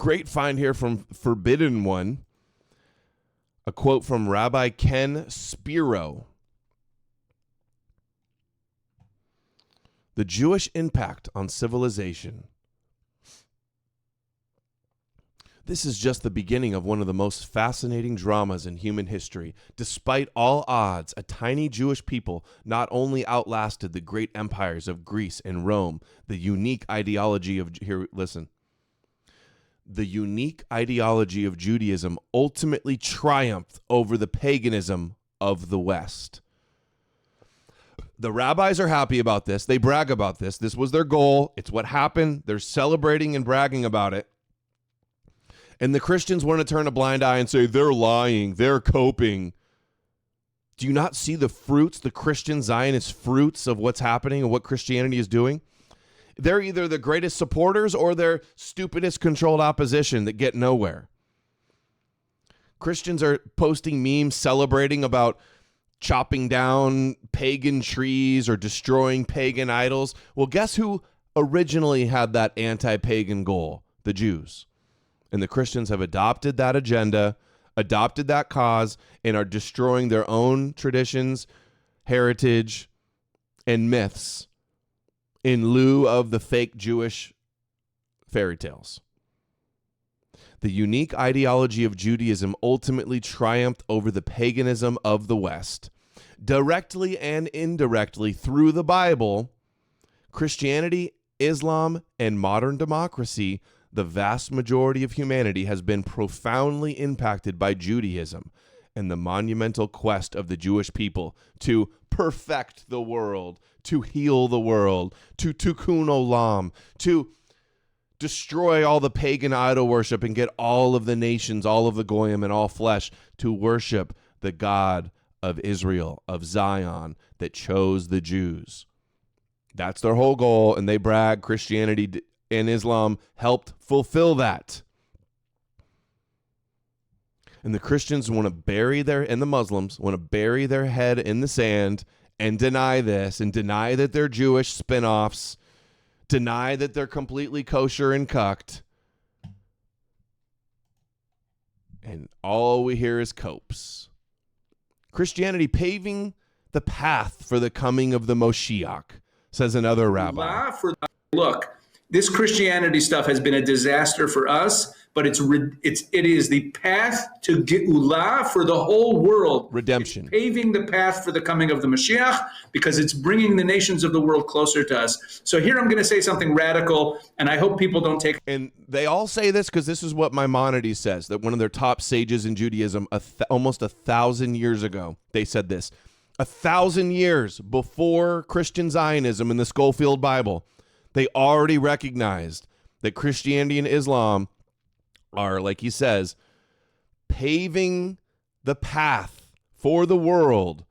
Great find here from Forbidden One. A quote from Rabbi Ken Spiro. The Jewish impact on civilization. This is just the beginning of one of the most fascinating dramas in human history. Despite all odds, a tiny Jewish people not only outlasted the great empires of Greece and Rome, the unique ideology of Judaism ultimately triumphed over the paganism of the West. The rabbis are happy about this. They brag about this. This was their goal. It's what happened. They're celebrating and bragging about it. And the Christians want to turn a blind eye and say, they're lying, they're coping. Do you not see the fruits, the Christian Zionist fruits of what's happening and what Christianity is doing? They're either the greatest supporters or they're stupidest controlled opposition that get nowhere. Christians are posting memes celebrating about chopping down pagan trees or destroying pagan idols. Well, guess who originally had that anti-pagan goal? The Jews. And the Christians have adopted that agenda, adopted that cause, and are destroying their own traditions, heritage, and myths in lieu of the fake Jewish fairy tales. The unique ideology of Judaism ultimately triumphed over the paganism of the West. Directly and indirectly through the Bible, Christianity, Islam, and modern democracy, the vast majority of humanity has been profoundly impacted by Judaism and the monumental quest of the Jewish people to perfect the world, to heal the world, to tikkun olam, to destroy all the pagan idol worship and get all of the nations, all of the goyim and all flesh to worship the God of Israel, of Zion, that chose the Jews. That's their whole goal, and they brag Christianity and Islam helped fulfill that. And the Christians want to bury and the Muslims want to bury their head in the sand and deny this and deny that they're Jewish spin-offs, deny that they're completely kosher and cucked. And all we hear is copes. Christianity paving the path for the coming of the Moshiach, says another rabbi. Look, this Christianity stuff has been a disaster for us, but it is the path to Geulah for the whole world. Redemption. It's paving the path for the coming of the Mashiach because it's bringing the nations of the world closer to us. So here I'm going to say something radical, and I hope people don't take. And they all say this because this is what Maimonides says, that one of their top sages in Judaism, almost 1,000 years ago, they said this. 1,000 years before Christian Zionism in the Schofield Bible, they already recognized that Christianity and Islam are, like he says, paving the path for the world,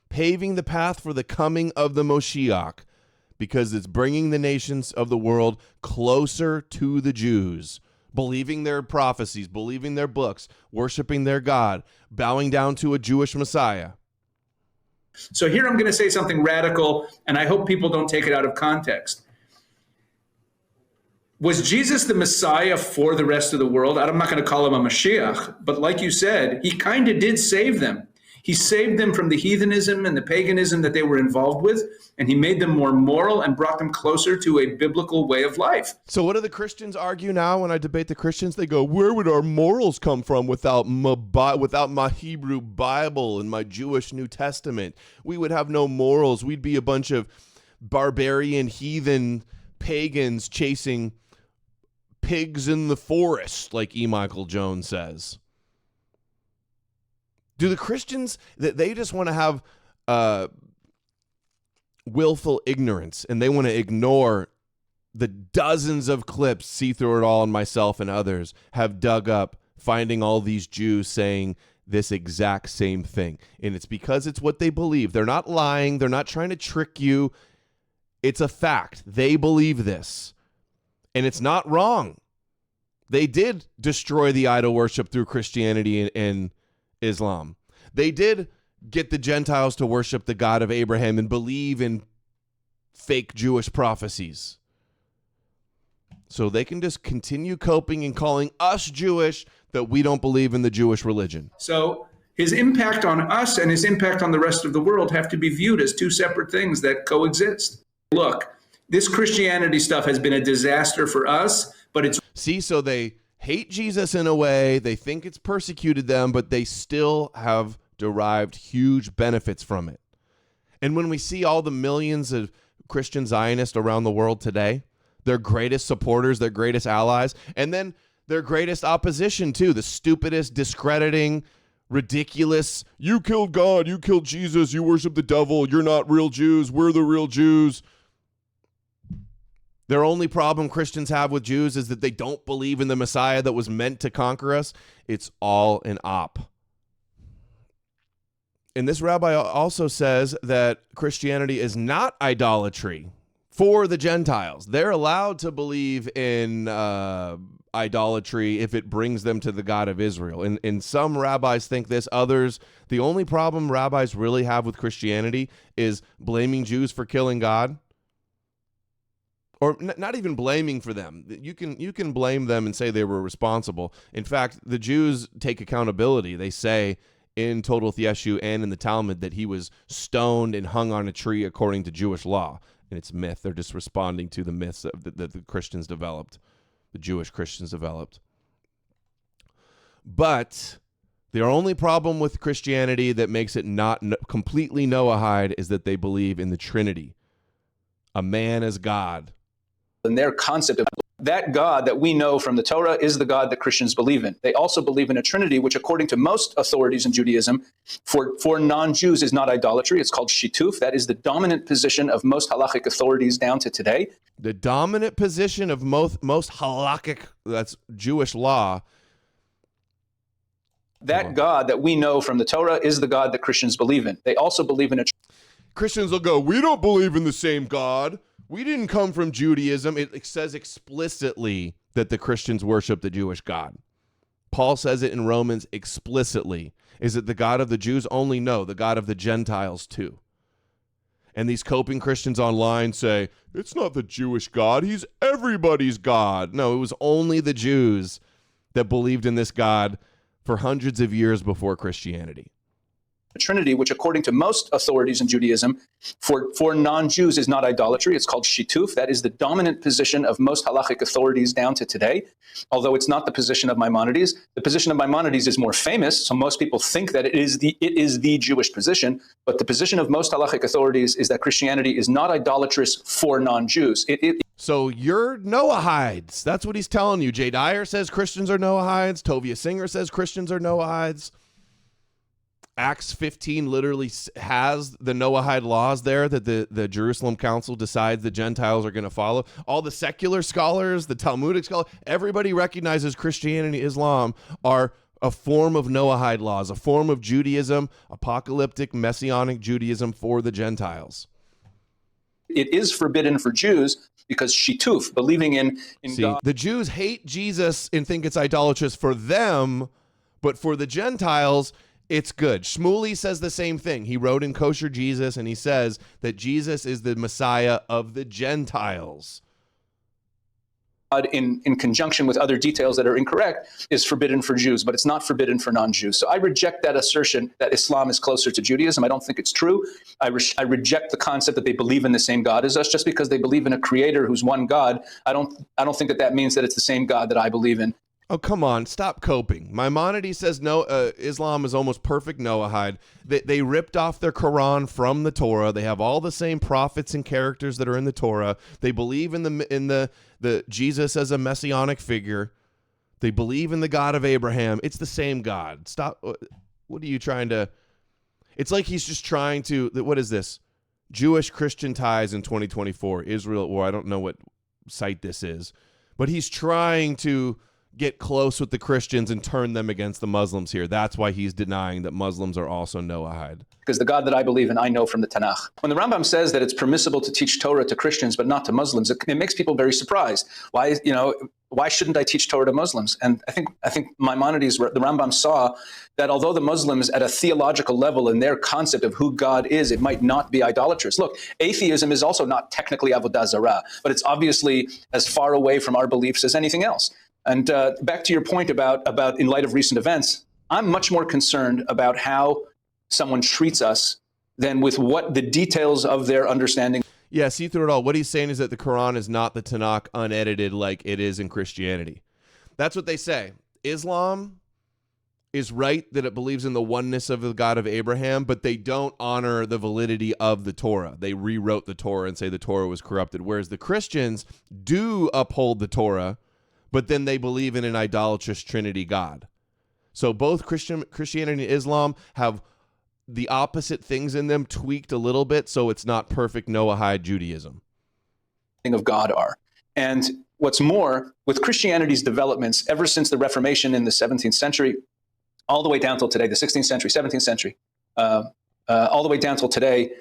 paving the path for the coming of the Moshiach, because it's bringing the nations of the world closer to the Jews, believing their prophecies, believing their books, worshiping their God, bowing down to a Jewish Messiah. So here I'm going to say something radical, and I hope people don't take it out of context. Was Jesus the Messiah for the rest of the world? I'm not going to call him a Mashiach, but like you said, he kind of did save them. He saved them from the heathenism and the paganism that they were involved with, and he made them more moral and brought them closer to a biblical way of life. So what do the Christians argue now when I debate the Christians? They go, where would our morals come from without my Hebrew Bible and my Jewish New Testament? We would have no morals. We'd be a bunch of barbarian, heathen pagans chasing pigs in the forest, like E. Michael Jones says. Do the Christians, that they just want to have willful ignorance, and they want to ignore the dozens of clips, See Through It All and myself and others have dug up, finding all these Jews saying this exact same thing. And it's because it's what they believe. They're not lying. They're not trying to trick you. It's a fact. They believe this. And it's not wrong. They did destroy the idol worship through Christianity and Islam. They did get the Gentiles to worship the God of Abraham and believe in fake Jewish prophecies. So they can just continue coping and calling us Jewish that we don't believe in the Jewish religion. So his impact on us and his impact on the rest of the world have to be viewed as two separate things that coexist. Look, this Christianity stuff has been a disaster for us, but it's... See, so they hate Jesus in a way, they think it's persecuted them, but they still have derived huge benefits from it. And when we see all the millions of Christian Zionists around the world today, their greatest supporters, their greatest allies, and then their greatest opposition too, the stupidest, discrediting, ridiculous, you killed God, you killed Jesus, you worship the devil, you're not real Jews, we're the real Jews. Their only problem Christians have with Jews is that they don't believe in the Messiah that was meant to conquer us. It's all an op. And this rabbi also says that Christianity is not idolatry for the Gentiles. They're allowed to believe in idolatry if it brings them to the God of Israel. And some rabbis think this, others, the only problem rabbis really have with Christianity is blaming Jews for killing God. Or not even blaming for them. You can blame them and say they were responsible. In fact, the Jews take accountability. They say in Total Yeshu and in the Talmud that he was stoned and hung on a tree according to Jewish law. And it's myth. They're just responding to the myths that the Christians developed, the Jewish Christians developed. But the only problem with Christianity that makes it not completely Noahide is that they believe in the Trinity, a man as God. And their concept of that God that we know from the Torah is the God that Christians believe in. They also believe in a Trinity, which according to most authorities in Judaism, for non-Jews is not idolatry. It's called shituf. That is the dominant position of most halakhic authorities down to today. The dominant position of most halakhic, that's Jewish law. That God that we know from the Torah is the God that Christians believe in. They also believe in a Christians will go, we don't believe in the same God. We didn't come from Judaism. It says explicitly that the Christians worship the Jewish God. Paul says it in Romans explicitly. Is it the God of the Jews? Only no, the God of the Gentiles too. And these coping Christians online say, it's not the Jewish God, he's everybody's God. No, it was only the Jews that believed in this God for hundreds of years before Christianity. Trinity, which according to most authorities in Judaism, for non-Jews is not idolatry. It's called shituf. That is the dominant position of most halachic authorities down to today, although it's not the position of Maimonides. The position of Maimonides is more famous, so most people think that it is the Jewish position, but the position of most halachic authorities is that Christianity is not idolatrous for non-Jews. So you're Noahides. That's what he's telling you. Jay Dyer says Christians are Noahides. Tovia Singer says Christians are Noahides. Acts 15 literally has the Noahide laws there that the Jerusalem Council decides the Gentiles are going to follow. All the secular scholars, the Talmudic scholars, everybody recognizes Christianity and Islam are a form of Noahide laws, a form of Judaism, apocalyptic, messianic Judaism for the Gentiles. It is forbidden for Jews because shituf, believing in God. The Jews hate Jesus and think it's idolatrous for them, but for the Gentiles, it's good. Shmuley says the same thing. He wrote in Kosher Jesus, and he says that Jesus is the Messiah of the Gentiles. In conjunction with other details that are incorrect, is forbidden for Jews, but it's not forbidden for non-Jews. So I reject that assertion that Islam is closer to Judaism. I don't think it's true. I reject the concept that they believe in the same God as us. Just because they believe in a creator who's one God, I don't think that means that it's the same God that I believe in. Oh, come on. Stop coping. Maimonides says Islam is almost perfect Noahide. They ripped off their Quran from the Torah. They have all the same prophets and characters that are in the Torah. They believe in the Jesus as a messianic figure. They believe in the God of Abraham. It's the same God. Stop. What are you trying to... It's like he's just trying to... What is this? Jewish Christian ties in 2024. Israel, or I don't know what site this is. But he's trying to get close with the Christians and turn them against the Muslims here. That's why he's denying that Muslims are also Noahide. Because the God that I believe in, I know from the Tanakh. When the Rambam says that it's permissible to teach Torah to Christians but not to Muslims, it makes people very surprised. Why why shouldn't I teach Torah to Muslims? And I think Maimonides, the Rambam, saw that although the Muslims at a theological level in their concept of who God is, it might not be idolatrous. Look, atheism is also not technically avodah zarah, but it's obviously as far away from our beliefs as anything else. And back to your point about in light of recent events, I'm much more concerned about how someone treats us than with what the details of their understanding. Yeah, see through it all. What he's saying is that the Quran is not the Tanakh unedited like it is in Christianity. That's what they say. Islam is right that it believes in the oneness of the God of Abraham, but they don't honor the validity of the Torah. They rewrote the Torah and say the Torah was corrupted, whereas the Christians do uphold the Torah, but then they believe in an idolatrous Trinity God. So both Christianity and Islam have the opposite things in them tweaked a little bit, so it's not perfect Noahide Judaism. Of God are. And what's more, with Christianity's developments ever since the Reformation in the 17th century, all the way down till today, the 16th century, 17th century, all the way down till today,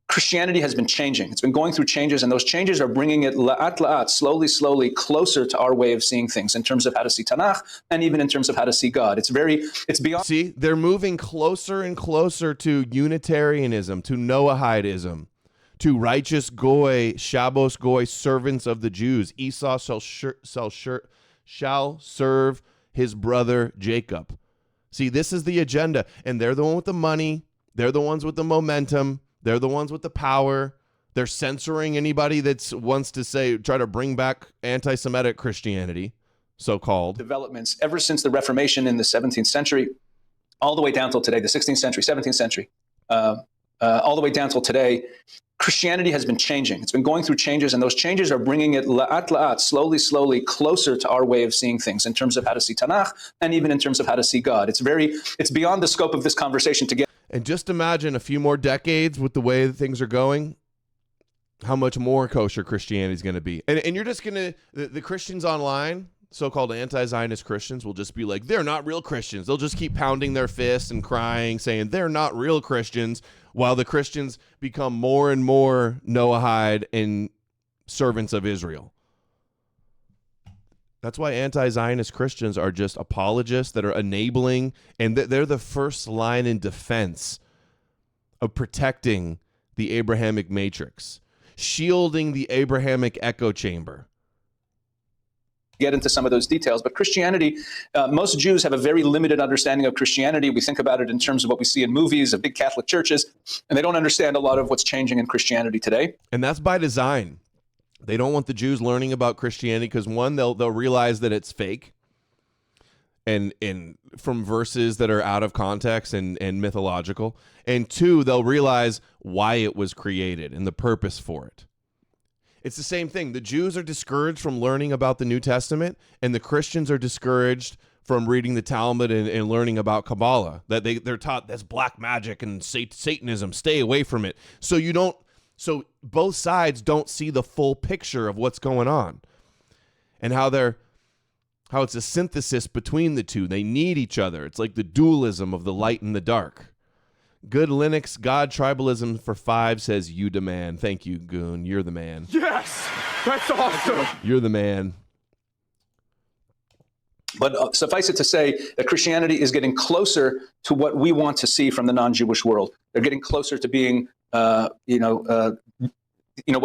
Christianity has been changing. It's been going through changes, and those changes are bringing it la'at la'at, slowly, slowly closer to our way of seeing things in terms of how to see Tanakh and even in terms of how to see God. It's beyond. See, they're moving closer and closer to Unitarianism, to Noahidism, to righteous goy, Shabbos goy, servants of the Jews. Esau shall serve his brother Jacob. See, this is the agenda, and they're the one with the money. They're the ones with the momentum. They're the ones with the power. They're censoring anybody that wants to try to bring back anti-Semitic Christianity, so-called. Developments ever since the Reformation in the 17th century, all the way down till today, the 16th century, 17th century, all the way down till today, Christianity has been changing. It's been going through changes, and those changes are bringing it la'at la'at, slowly, slowly closer to our way of seeing things in terms of how to see Tanakh and even in terms of how to see God. It's beyond the scope of this conversation to get. And just imagine a few more decades with the way that things are going, how much more kosher Christianity is going to be. And you're just going to, the Christians online, so-called anti-Zionist Christians, will just be like, they're not real Christians. They'll just keep pounding their fists and crying, saying they're not real Christians, while the Christians become more and more Noahide and servants of Israel. That's why anti-Zionist Christians are just apologists that are enabling, and they're the first line in defense of protecting the Abrahamic matrix, shielding the Abrahamic echo chamber. Get into some of those details, but Christianity, most Jews have a very limited understanding of Christianity. We think about it in terms of what we see in movies of big Catholic churches, and they don't understand a lot of what's changing in Christianity today. And that's by design. They don't want the Jews learning about Christianity because, one, they'll realize that it's fake and from verses that are out of context and mythological. And two, they'll realize why it was created and the purpose for it. It's the same thing. The Jews are discouraged from learning about the New Testament, and the Christians are discouraged from reading the Talmud and learning about Kabbalah. That they're taught that's black magic and Satanism. Stay away from it. So both sides don't see the full picture of what's going on and how it's a synthesis between the two. They need each other. It's like the dualism of the light and the dark. Good Linux God Tribalism for 5 says, you demand. Thank you, Goon. You're the man. Yes! That's awesome! You're the man. But suffice it to say that Christianity is getting closer to what we want to see from the non-Jewish world. They're getting closer to being, what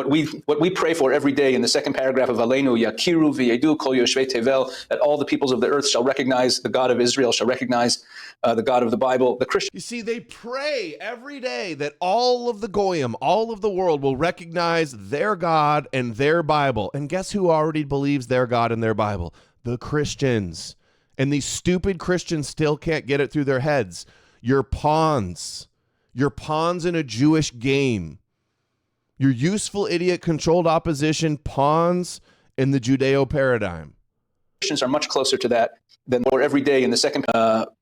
we pray for every day in the second paragraph of Aleinu, Yakiru v'yedu kol yoshvei tevel, that all the peoples of the earth shall recognize the God of Israel, shall recognize the God of the Bible. The Christian. You see, they pray every day that all of the Goyim, all of the world will recognize their God and their Bible. And guess who already believes their God and their Bible? The Christians. And these stupid Christians still can't get it through their heads. You're pawns. You're pawns in a Jewish game. You're useful idiot controlled opposition pawns in the Judeo paradigm. Christians are much closer to that than more every day in the second, what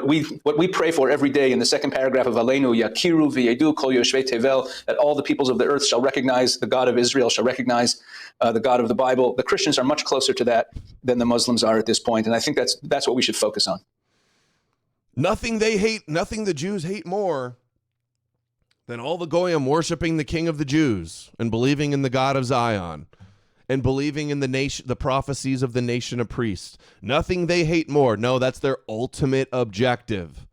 we pray for every day in the second paragraph of Aleinu, Yakiru v'yedu kol yoshvei tevel, that all the peoples of the earth shall recognize the God of Israel, shall recognize the God of the Bible. The Christians are much closer to that than the Muslims are at this point, and I think that's what we should focus on. Nothing the Jews hate more than all the Goyim worshiping the King of the Jews and believing in the God of Zion and believing in the prophecies of the nation of priests. Nothing they hate more. No, that's their ultimate objective.